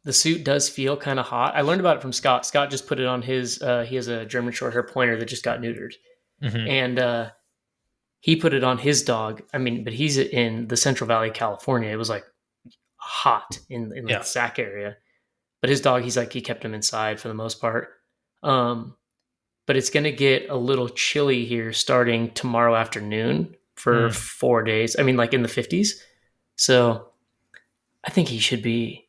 the suit does feel kind of hot. I learned about it from Scott. Scott just put it on his. He has a German short hair pointer that just got neutered, Hmm. and he put it on his dog. I mean, but he's in the Central Valley, California. It was like hot in like Yeah. the Sac area, but his dog, he's like he kept him inside for the most part. Um, but it's gonna get a little chilly here starting tomorrow afternoon for Mm. 4 days. I mean, like in the 50s. So I think he should be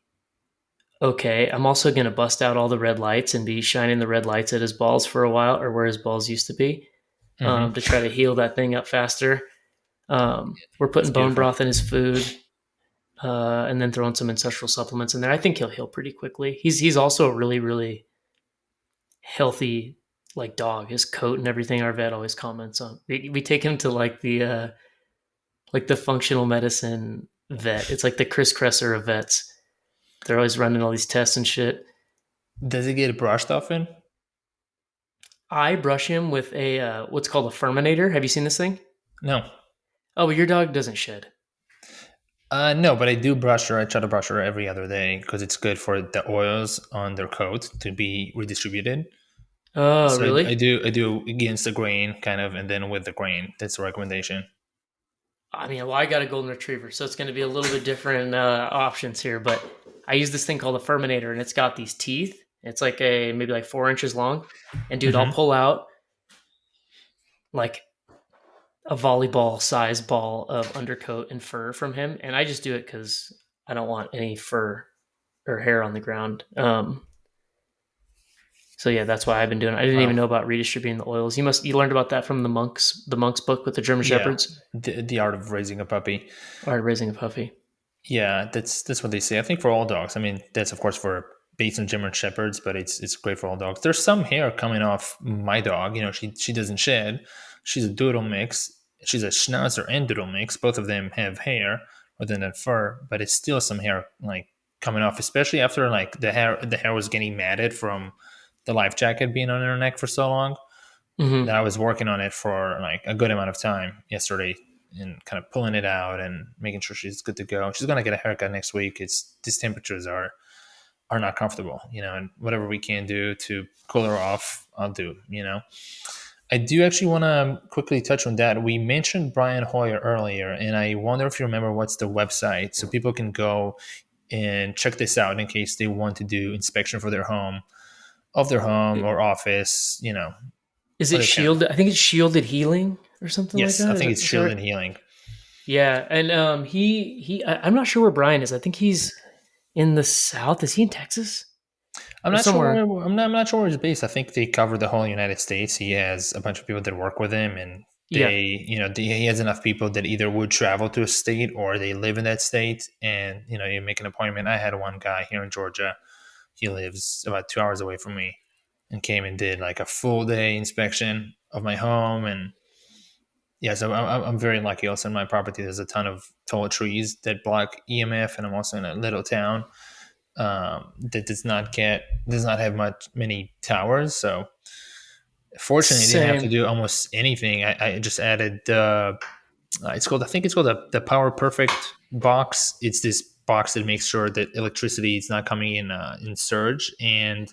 okay. I'm also gonna bust out all the red lights and be shining the red lights at his balls for a while, or where his balls used to be, Hmm. to try to heal that thing up faster. We're That's putting bone beautiful. broth in his food, and then throwing some ancestral supplements in there. I think he'll heal pretty quickly. He's also a really really healthy like dog. His coat and everything. Our vet always comments on. We take him to like the functional medicine vet. It's like the Chris Kresser of vets. They're always running all these tests and shit. Does it get brushed often? I brush him with a what's called a Furminator. Have you seen this thing? No. Oh, well, your dog doesn't shed. No, but I do brush her. I try to brush her every other day because it's good for the oils on their coat to be redistributed. Oh, So I really? do I do against the grain kind of, and then with the grain. That's the recommendation. I mean, well, I got a golden retriever, so it's going to be a little bit different options here. But I use this thing called a Furminator, and it's got these teeth. It's like a maybe like 4 inches long, and dude, I'll Hmm. pull out like a volleyball size ball of undercoat and fur from him, and I just do it because I don't want any fur or hair on the ground. So yeah, that's why I've been doing it. I didn't even Wow. know about redistributing the oils. You learned about that from the monk's book with the German Yeah, shepherds. the art of raising a puppy. Art of raising a puppy. Yeah, that's what they say. I think for all dogs. I mean, that's of course for based on German shepherds, but it's great for all dogs. There's some hair coming off my dog. She doesn't shed. She's a doodle mix. She's a schnauzer and doodle mix. Both of them have hair other than fur, but it's still some hair like coming off, especially after like the hair was getting matted from the life jacket being on her neck for so long that Mm-hmm. I was working on it for like a good amount of time yesterday and kind of pulling it out and making sure she's good to go. She's gonna get a haircut next week. It's these temperatures are not comfortable, and whatever we can do to cool her off, I'll do. I do actually want to quickly touch on that. We mentioned Brian Hoyer earlier, and I wonder if you remember what's the website so people can go and check this out in case they want to do inspection for their home or office, Is it other kind of. shielded? I think it's shielded healing or something like Yes, I that. think it's Is that Shield right? and Healing. Yeah, and I'm not sure where Brian is. I think he's in the South. Is he in Texas I'm or not sure somewhere? where I'm not sure where he's based. I think they cover the whole United States. He has a bunch of people that work with him, and Yeah. he has enough people that either would travel to a state or they live in that state, and you make an appointment. I had one guy here in Georgia. He lives about 2 hours away from me, and came and did like a full day inspection of my home, and yeah, so I'm very lucky. Also, in my property, there's a ton of tall trees that block EMF, and I'm also in a little town that does not have many towers. So fortunately, I didn't have to Same. do almost anything. I just added. I think it's called the Power Perfect box. It's this box that makes sure that electricity is not coming in surge, and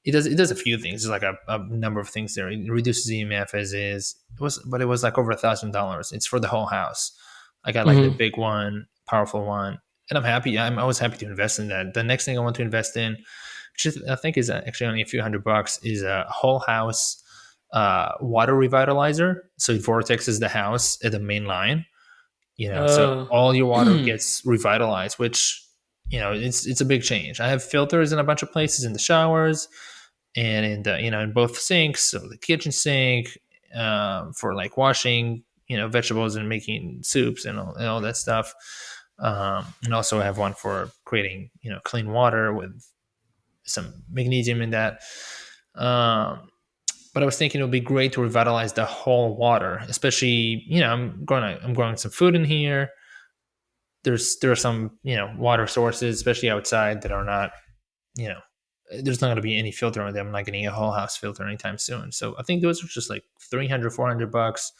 it does a few things. There's like a number of things there. It reduces EMF as is. It was like over $1,000. It's for the whole house. I got like the Hmm. big one, powerful one, and I'm happy. I'm always happy to invest in that. The next thing I want to invest in, which I think is actually only a few $100, is a whole house water revitalizer. So it vortexes the house at the main line. So Uh, all your water gets revitalized, which it's a big change. I have filters in a bunch of places in the showers and in both sinks, so the kitchen sink for like washing vegetables and making soups and all that stuff. And also I have one for creating clean water with some magnesium in that. Um, but I was thinking it would be great to revitalize the whole water, especially I'm growing some food in here. There are some water sources, especially outside, that are not you know there's not going to be any filter on them. I'm not getting a whole house filter anytime soon. So I think those are just like 300, $400,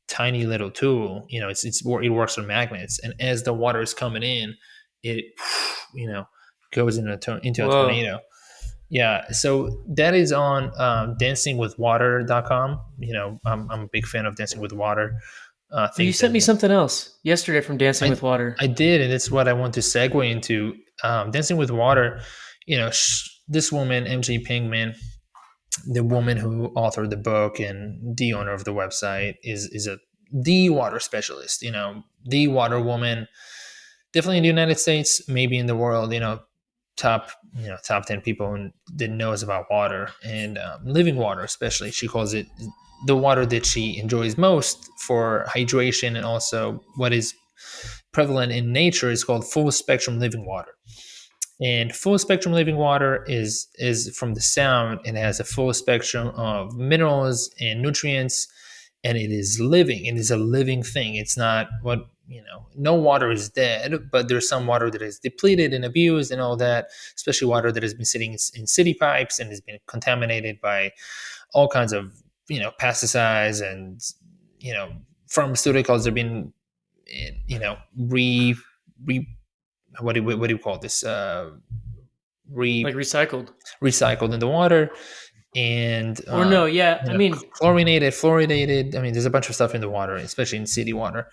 tiny little tool. It works on magnets, and as the water is coming in, it goes into a Whoa. tornado. Yeah, so that is on dancingwithwater.com. I'm a big fan of Dancing with Water. I Oh, you think sent me that something else yesterday from Dancing I with Water. I did, and it's what I want to segue into. Dancing with Water. This woman, MJ Pinkman, the woman who authored the book and the owner of the website, is the water specialist. The water woman, definitely in the United States, maybe in the world. Top top 10 people that knows about water and living water, especially. She calls it the water that she enjoys most for hydration, and also what is prevalent in nature is called full spectrum living water. And full spectrum living water is from the sound, and has a full spectrum of minerals and nutrients, and it is living. It is a living thing. It's not what no water is dead, but there's some water that is depleted and abused and all that, especially water that has been sitting in city pipes and has been contaminated by all kinds of pesticides and you know pharmaceuticals. Have been re what do you call this, Like re recycled. recycled in the water, and Or no, yeah. I mean, chlorinated, fluoridated. I mean, there's a bunch of stuff in the water, especially in city water.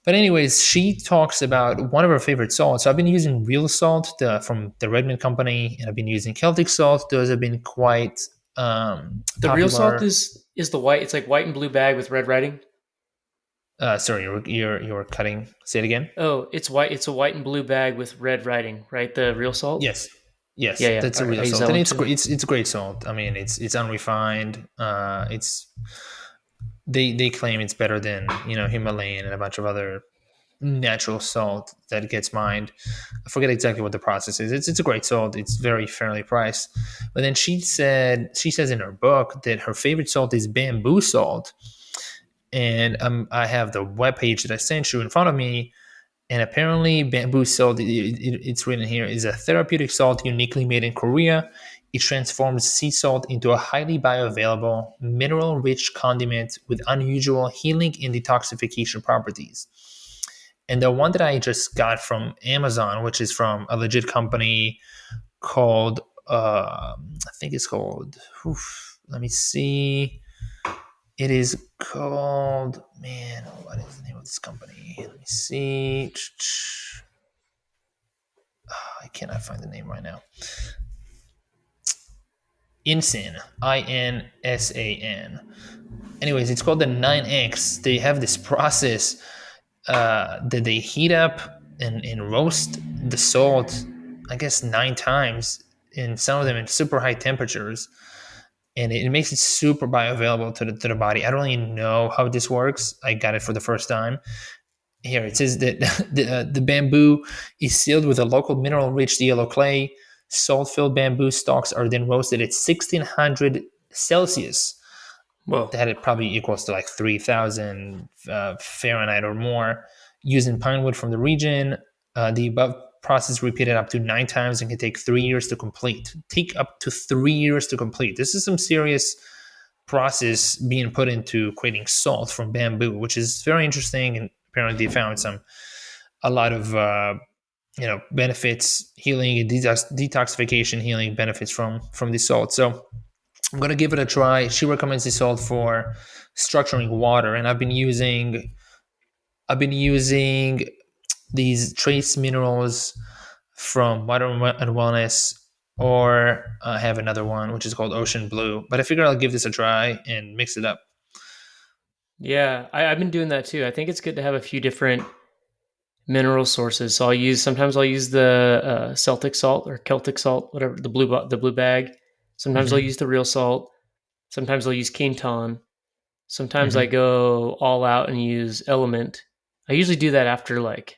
But anyways, she talks about one of her favorite salts. So I've been using real salt from the Redmond company, and I've been using Celtic salt. Those have been quite the real salt popular. is the white. It's like white and blue bag with red writing. Sorry, you're cutting. Say it again. Oh, it's white. It's a white and blue bag with red writing, right? The real salt. Yes, yes, Yeah, yeah. that's All a right, I real use salt, that and one it's too. great. It's great salt. I mean, it's unrefined. It's they claim it's better than Himalayan and a bunch of other natural salt that gets mined. I forget exactly what the process is. It's a great salt. It's very fairly priced. But then she says in her book that her favorite salt is bamboo salt, and I have the webpage that I sent you in front of me. And apparently, bamboo salt, it's written here, is a therapeutic salt uniquely made in Korea. It transforms sea salt into a highly bioavailable, mineral rich condiment with unusual healing and detoxification properties. And the one that I just got from Amazon, which is from a legit company called, I think it's called, let me see. It is called, man, what is the name of this company? Let me see. I cannot find the name right now. Insan, Insan. Anyways, it's called the 9X. They have this process that they heat up and roast the salt, I guess, 9 times, and some of them in super high temperatures. And it makes it super bioavailable to the body. I don't even know how this works. I got it for the first time. Here it says that the bamboo is sealed with a local mineral-rich yellow clay. Salt-filled bamboo stalks are then roasted at 1600 Celsius. Whoa. That it probably equals to like 3000 Fahrenheit or more. Using pine wood from the region, the above process repeated up to 9 times and can take 3 years to complete. Take up to 3 years to complete. This is some serious process being put into creating salt from bamboo, which is very interesting. And apparently, they found a lot of benefits, healing and detoxification, healing benefits from the salt. So I'm gonna give it a try. She recommends the salt for structuring water, and I've been using these trace minerals from Water and Wellness, or I have another one which is called Ocean Blue. But I figure I'll give this a try and mix it up. Yeah, I've been doing that too. I think it's good to have a few different mineral sources. So sometimes I'll use the Celtic salt or Celtic salt, whatever the blue bag. Sometimes I'll Mm-hmm. use the real salt. Sometimes I'll use Quinton. Sometimes I Mm-hmm. go all out and use Element. I usually do that after like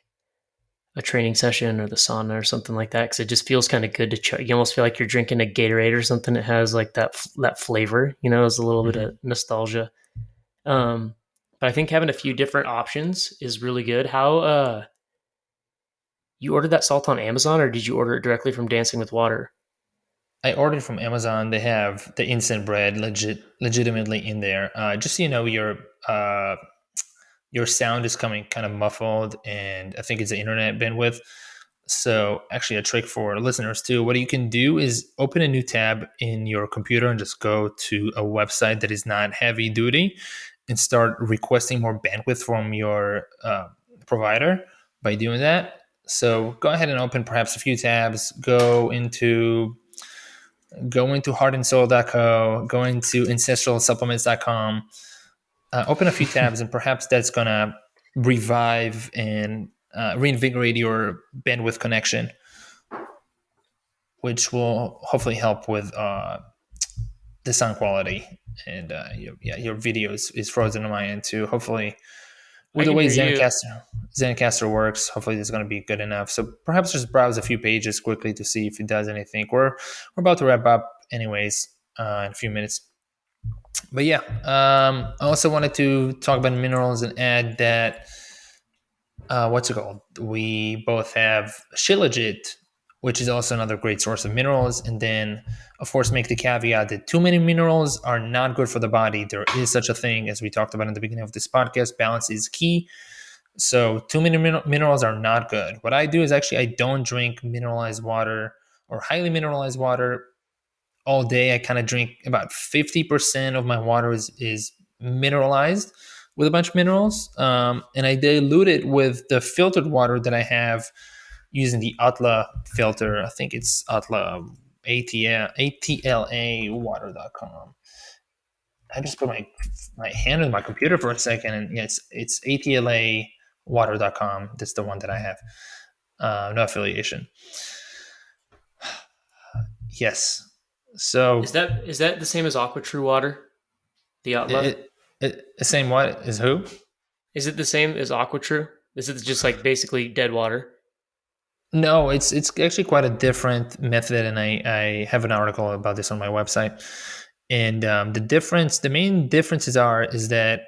a training session or the sauna or something like that because it just feels kind of good to you almost feel like you're drinking a Gatorade or something. It has like that flavor, it's a little bit Mm-hmm. of nostalgia. Um, but I think having a few different options is really good. How you ordered that salt on Amazon or did you order it directly from Dancing with Water? I ordered from Amazon. They have the instant bread legitimately in there. Just so you know, your sound is coming kind of muffled, and I think it's the internet bandwidth. So, actually, a trick for listeners too. What you can do is open a new tab in your computer and just go to a website that is not heavy duty, and start requesting more bandwidth from your provider by doing that. So, go ahead and open perhaps a few tabs. Go into heartandsoul.co, go into ancestralsupplements.com, open a few tabs, and perhaps that's going to revive and reinvigorate your bandwidth connection, which will hopefully help with the sound quality. And your video is frozen on my end too. Hopefully, I with the can way hear you. Zencaster works, hopefully this is going to be good enough. So perhaps just browse a few pages quickly to see if it does anything. We're about to wrap up, anyways, in a few minutes. But yeah, I also wanted to talk about minerals and add that what's it called? We both have Shilajit, which is also another great source of minerals. And then, of course, make the caveat that too many minerals are not good for the body. There is such a thing, as we talked about in the beginning of this podcast. Balance is key. So, too many minerals are not good. What I do is actually I don't drink mineralized water or highly mineralized water all day. I kind of drink about 50% of my water is mineralized with a bunch of minerals. And I dilute it with the filtered water that I have using the Atla filter. I think it's Atla atlawater.com. I just put my hand on my computer for a second, and yeah, it's atlawater.com. That's the one that I have. No affiliation. Yes. Is So that the same as Aqua True Water? The Atla? the same what is who? Is it the same as Aqua True? Is it just like basically dead water? No, it's actually quite a different method, and I have an article about this on my website. And the main differences is that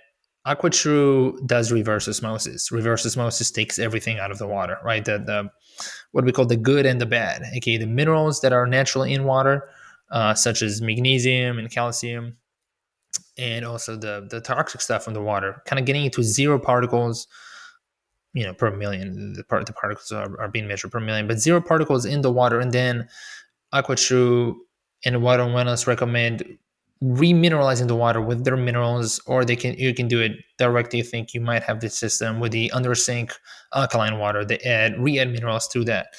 AquaTrue does reverse osmosis. Reverse osmosis takes everything out of the water, right? The what we call the good and the bad, aka the minerals that are naturally in water, such as magnesium and calcium, and also the toxic stuff from the water, kind of getting into zero particles, per million. The particles are being measured per million, but zero particles in the water. And then AquaTrue and Water Wellness recommend remineralizing the water with their minerals, or you can do it directly. I think you might have this system with the under sink alkaline water. They re-add minerals to that.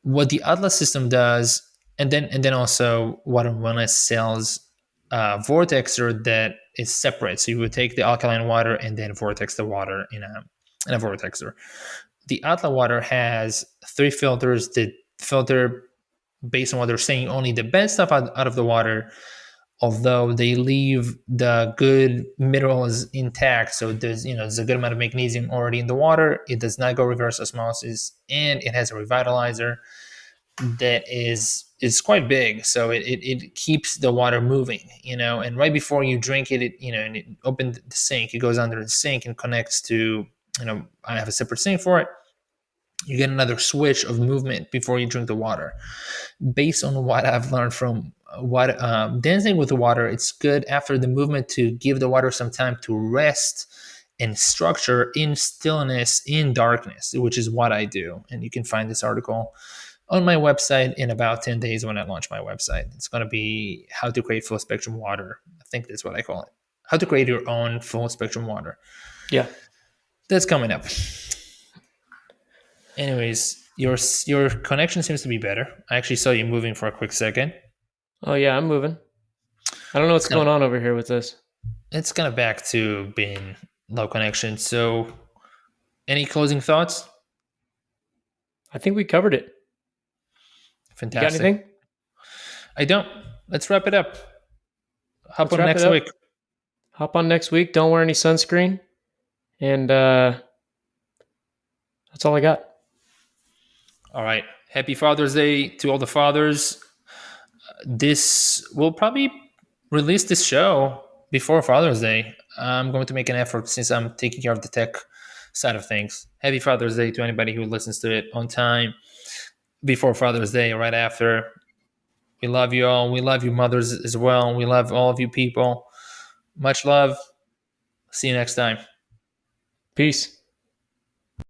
What the Atlas system does, and then also Water Wellness sells vortexer that is separate. So you would take the alkaline water and then vortex the water in a vortexer. The Atla water has 3 filters that filter based on what they're saying only the bad stuff out of the water, although they leave the good minerals intact. So there's a good amount of magnesium already in the water. It does not go reverse osmosis, and it has a revitalizer that is quite big, so it keeps the water moving, and right before you drink and it opens the sink, it goes under the sink and connects to, I have a separate sink for it. You get another switch of movement before you drink the water. Based on what I've learned from what dancing with the water, it's good after the movement to give the water some time to rest and structure in stillness, in darkness, which is what I do. And you can find this article on my website in about 10 days when I launch my website. It's going to be how to create full spectrum water. I think that's what I call it. How to create your own full spectrum water. Yeah. That's coming up. Anyways, your connection seems to be better. I actually saw you moving for a quick second. Oh yeah, I'm moving. I don't know It's what's kind going of on over here with this. it's kind of back to being low connection. So, any closing thoughts? I think we covered it. You got Fantastic. anything? I don't. Let's wrap it up. Hop Let's on wrap it next up. week. Hop on next week. Don't wear any sunscreen. And that's all I got. All right. Happy Father's Day to all the fathers. This will probably release this show before Father's Day. I'm going to make an effort since I'm taking care of the tech side of things. Happy Father's Day to anybody who listens to it on time, before Father's Day or right after. We love you all. We love you mothers as well. We love all of you people. Much love. See you next time. Peace.